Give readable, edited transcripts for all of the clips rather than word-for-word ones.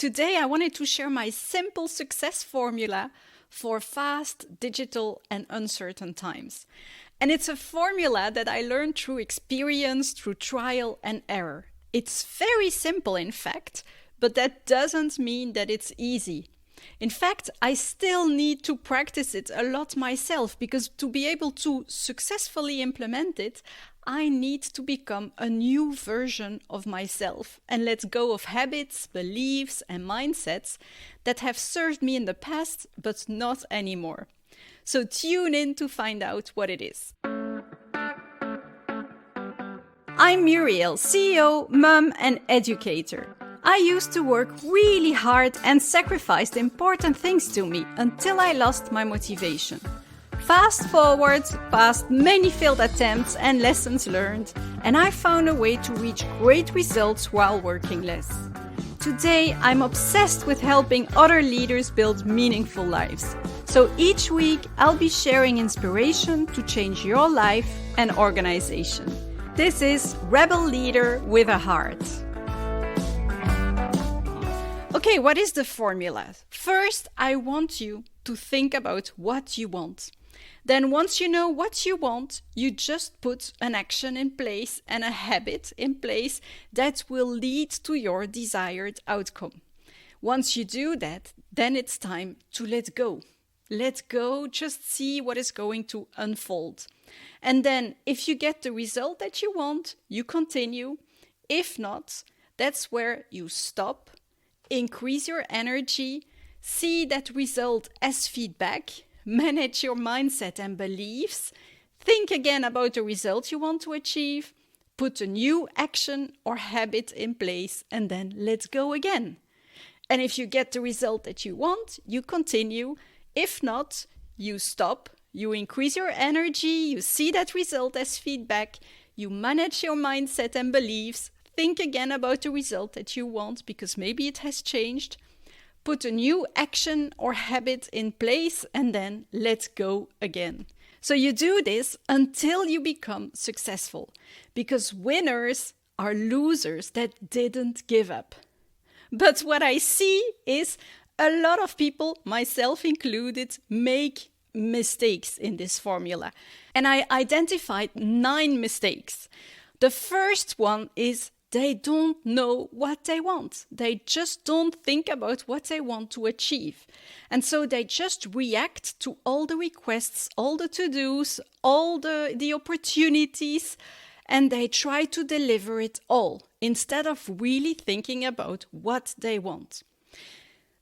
Today I wanted to share my simple success formula for fast, digital, and uncertain times. And it's a formula that I learned through experience, through trial and error. It's very simple, in fact, but that doesn't mean that it's easy. In fact, I still need to practice it a lot myself, because to be able to successfully implement it, I need to become a new version of myself and let go of habits, beliefs, and mindsets that have served me in the past, but not anymore. So tune in to find out what it is. I'm Muriel, CEO, mum, and educator. I used to work really hard and sacrificed important things to me until I lost my motivation. Fast forward past many failed attempts and lessons learned, and I found a way to reach great results while working less. Today, I'm obsessed with helping other leaders build meaningful lives. So each week, I'll be sharing inspiration to change your life and organization. This is Rebel Leader with a Heart. Okay, what is the formula? First, I want you to think about what you want. Then once you know what you want, you just put an action in place and a habit in place that will lead to your desired outcome. Once you do that, then it's time to let go. Let go, just see what is going to unfold. And then if you get the result that you want, you continue. If not, that's where you stop, increase your energy, see that result as feedback, manage your mindset and beliefs, think again about the result you want to achieve, put a new action or habit in place, and then let go again. And if you get the result that you want, you continue. If not, you stop, you increase your energy, you see that result as feedback, you manage your mindset and beliefs, think again about the result that you want because maybe it has changed, put a new action or habit in place, and then let go again. So you do this until you become successful, because winners are losers that didn't give up. But what I see is a lot of people, myself included, make mistakes in this formula. And I identified 9 mistakes. The first one is they don't know what they want. They just don't think about what they want to achieve. And so they just react to all the requests, all the to-dos, all the opportunities, and they try to deliver it all instead of really thinking about what they want.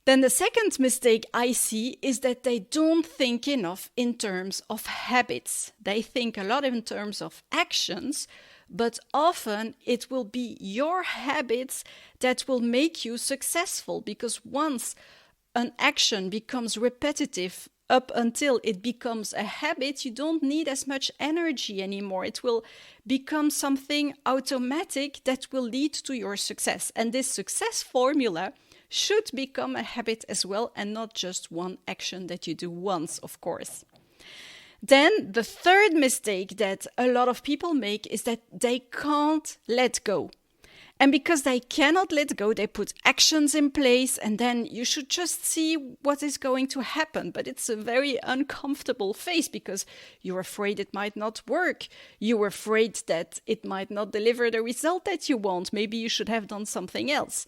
Then the second mistake I see is that they don't think enough in terms of habits. They think a lot in terms of actions, but often it will be your habits that will make you successful, because once an action becomes repetitive up until it becomes a habit, you don't need as much energy anymore. It will become something automatic that will lead to your success. And this success formula should become a habit as well, and not just one action that you do once, of course. Then the third mistake that a lot of people make is that they can't let go. And because they cannot let go, they put actions in place, and then you should just see what is going to happen. But it's a very uncomfortable phase because you're afraid it might not work. You're afraid that it might not deliver the result that you want. Maybe you should have done something else.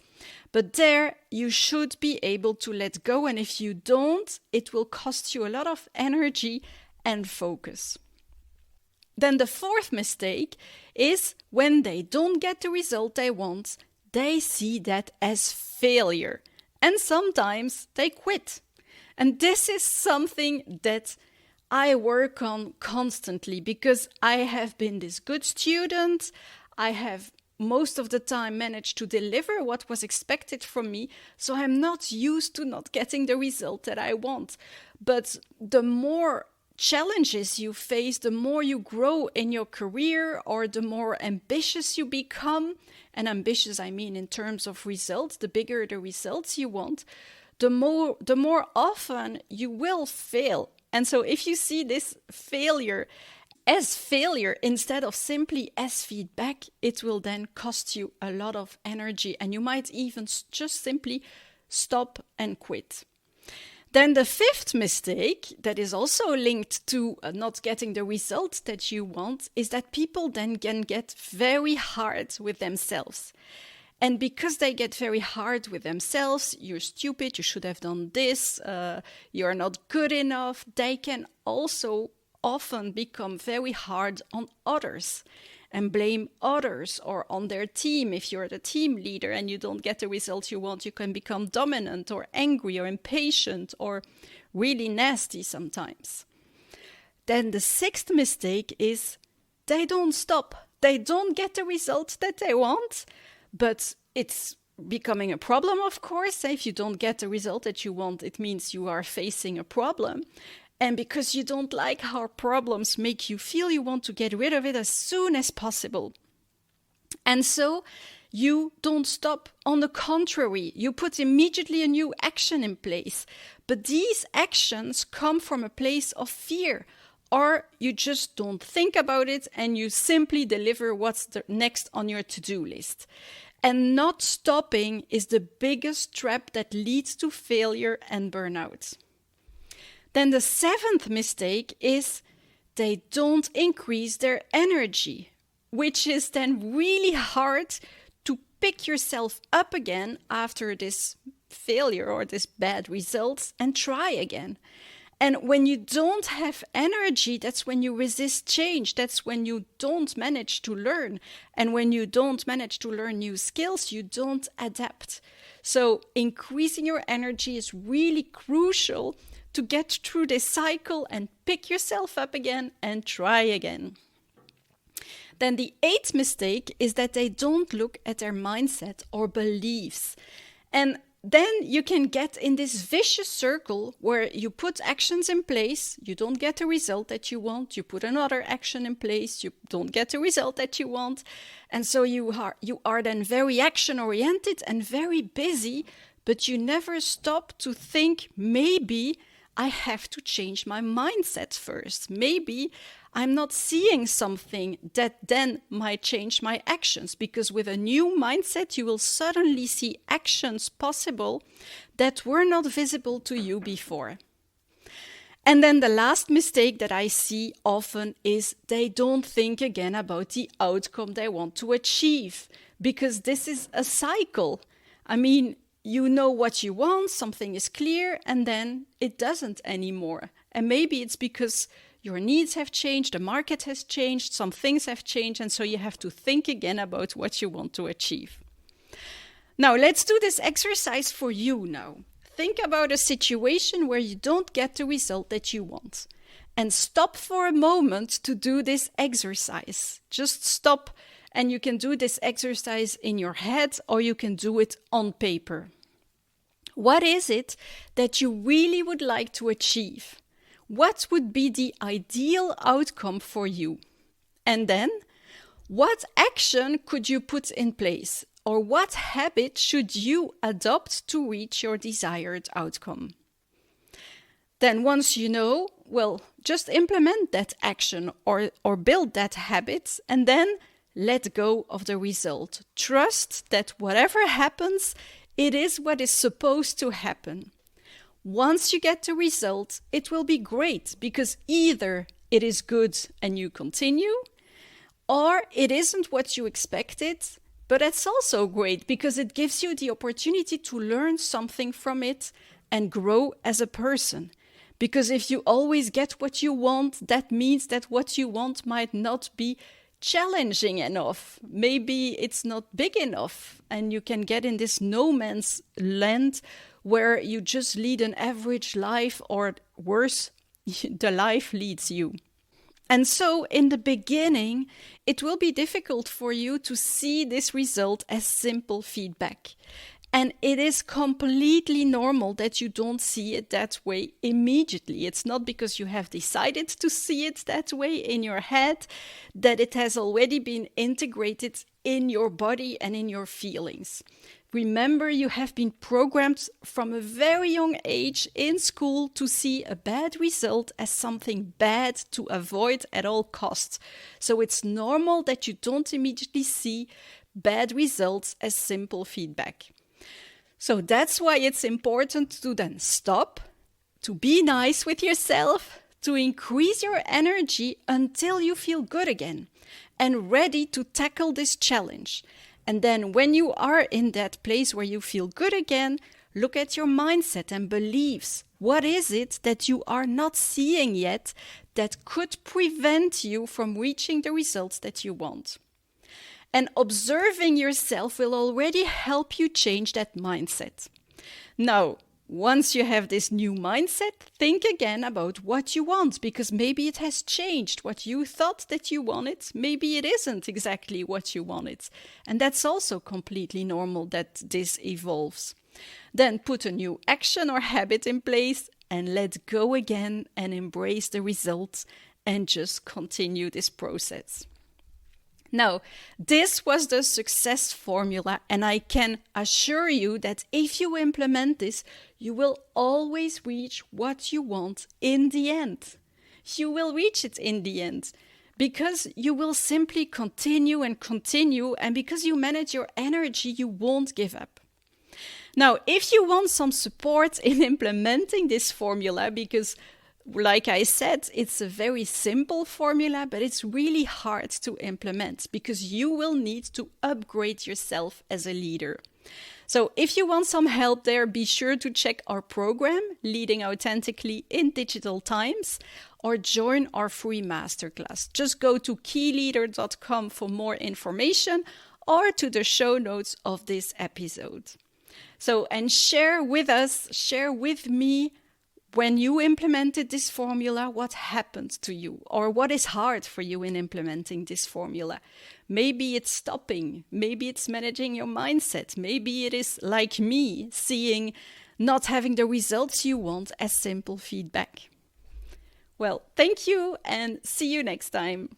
But there, you should be able to let go. And if you don't, it will cost you a lot of energy and focus. Then the fourth mistake is when they don't get the result they want, they see that as failure. And sometimes they quit. And this is something that I work on constantly, because I have been this good student. I have most of the time managed to deliver what was expected from me. So I'm not used to not getting the result that I want. But the more challenges you face, the more you grow in your career, or the more ambitious you become. And ambitious, I mean in terms of results, the bigger the results you want, the more often you will fail. And so if you see this failure as failure instead of simply as feedback, it will then cost you a lot of energy, and you might even just simply stop and quit. Then the fifth mistake that is also linked to not getting the results that you want is that people then can get very hard with themselves. And because they get very hard with themselves, you're stupid, you should have done this, you're not good enough, they can also often become very hard on others and blame others or on their team. If you're the team leader and you don't get the result you want, you can become dominant or angry or impatient or really nasty sometimes. Then the sixth mistake is they don't stop. They don't get the result that they want, but it's becoming a problem, of course. If you don't get the result that you want, it means you are facing a problem. And because you don't like how problems make you feel, you want to get rid of it as soon as possible. And so you don't stop. On the contrary, you put immediately a new action in place. But these actions come from a place of fear, or you just don't think about it and you simply deliver what's next on your to-do list. And not stopping is the biggest trap that leads to failure and burnout. Then the seventh mistake is they don't increase their energy, which is then really hard to pick yourself up again after this failure or this bad results and try again. And when you don't have energy, that's when you resist change. That's when you don't manage to learn. And when you don't manage to learn new skills, you don't adapt. So increasing your energy is really crucial to get through this cycle and pick yourself up again and try again. Then the eighth mistake is that they don't look at their mindset or beliefs. And then you can get in this vicious circle where you put actions in place, you don't get the result that you want, you put another action in place, you don't get the result that you want. And so you are then very action-oriented and very busy, but you never stop to think, maybe I have to change my mindset first. Maybe I'm not seeing something that then might change my actions, because with a new mindset, you will suddenly see actions possible that were not visible to you before. And then the last mistake that I see often is they don't think again about the outcome they want to achieve, because this is a cycle. I mean, you know what you want, something is clear, and then it doesn't anymore. And maybe it's because your needs have changed, the market has changed, some things have changed, and so you have to think again about what you want to achieve. Now, let's do this exercise for you now. Think about a situation where you don't get the result that you want. And stop for a moment to do this exercise. Just stop. And you can do this exercise in your head or you can do it on paper. What is it that you really would like to achieve? What would be the ideal outcome for you? And then, what action could you put in place? Or what habit should you adopt to reach your desired outcome? Then once you know, well, just implement that action or build that habit and then let go of the result. Trust that whatever happens, it is what is supposed to happen. Once you get the result, it will be great because either it is good and you continue, or it isn't what you expected, but it's also great because it gives you the opportunity to learn something from it and grow as a person. Because if you always get what you want, that means that what you want might not be challenging enough. Maybe it's not big enough and you can get in this no man's land where you just lead an average life, or worse, the life leads you. And so in the beginning, it will be difficult for you to see this result as simple feedback. And it is completely normal that you don't see it that way immediately. It's not because you have decided to see it that way in your head that it has already been integrated in your body and in your feelings. Remember, you have been programmed from a very young age in school to see a bad result as something bad to avoid at all costs. So it's normal that you don't immediately see bad results as simple feedback. So that's why it's important to then stop, to be nice with yourself, to increase your energy until you feel good again and ready to tackle this challenge. And then when you are in that place where you feel good again, look at your mindset and beliefs. What is it that you are not seeing yet that could prevent you from reaching the results that you want? And observing yourself will already help you change that mindset. Now, once you have this new mindset, think again about what you want, because maybe it has changed. What you thought that you wanted, maybe it isn't exactly what you wanted. And that's also completely normal that this evolves. Then put a new action or habit in place and let go again and embrace the results and just continue this process. Now, this was the success formula, and I can assure you that if you implement this, you will always reach what you want in the end. You will reach it in the end because you will simply continue, and because you manage your energy, you won't give up. Now, if you want some support in implementing this formula, because like I said, it's a very simple formula, but it's really hard to implement because you will need to upgrade yourself as a leader. So if you want some help there, be sure to check our program, Leading Authentically in Digital Times, or join our free masterclass. Just go to QILEADER.com for more information or to the show notes of this episode. So, and share with me, when you implemented this formula, what happened to you? Or what is hard for you in implementing this formula? Maybe it's stopping. Maybe it's managing your mindset. Maybe it is like me, seeing not having the results you want as simple feedback. Well, thank you and see you next time.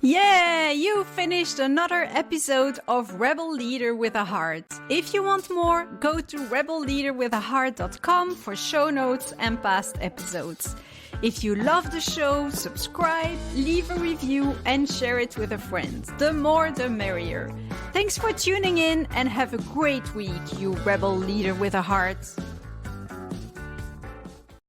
Yeah, you finished another episode of Rebel Leader with a Heart. If you want more, go to rebelleaderwithaheart.com for show notes and past episodes. If you love the show, subscribe, leave a review, and share it with a friend. The more, the merrier. Thanks for tuning in and have a great week, you Rebel Leader with a Heart.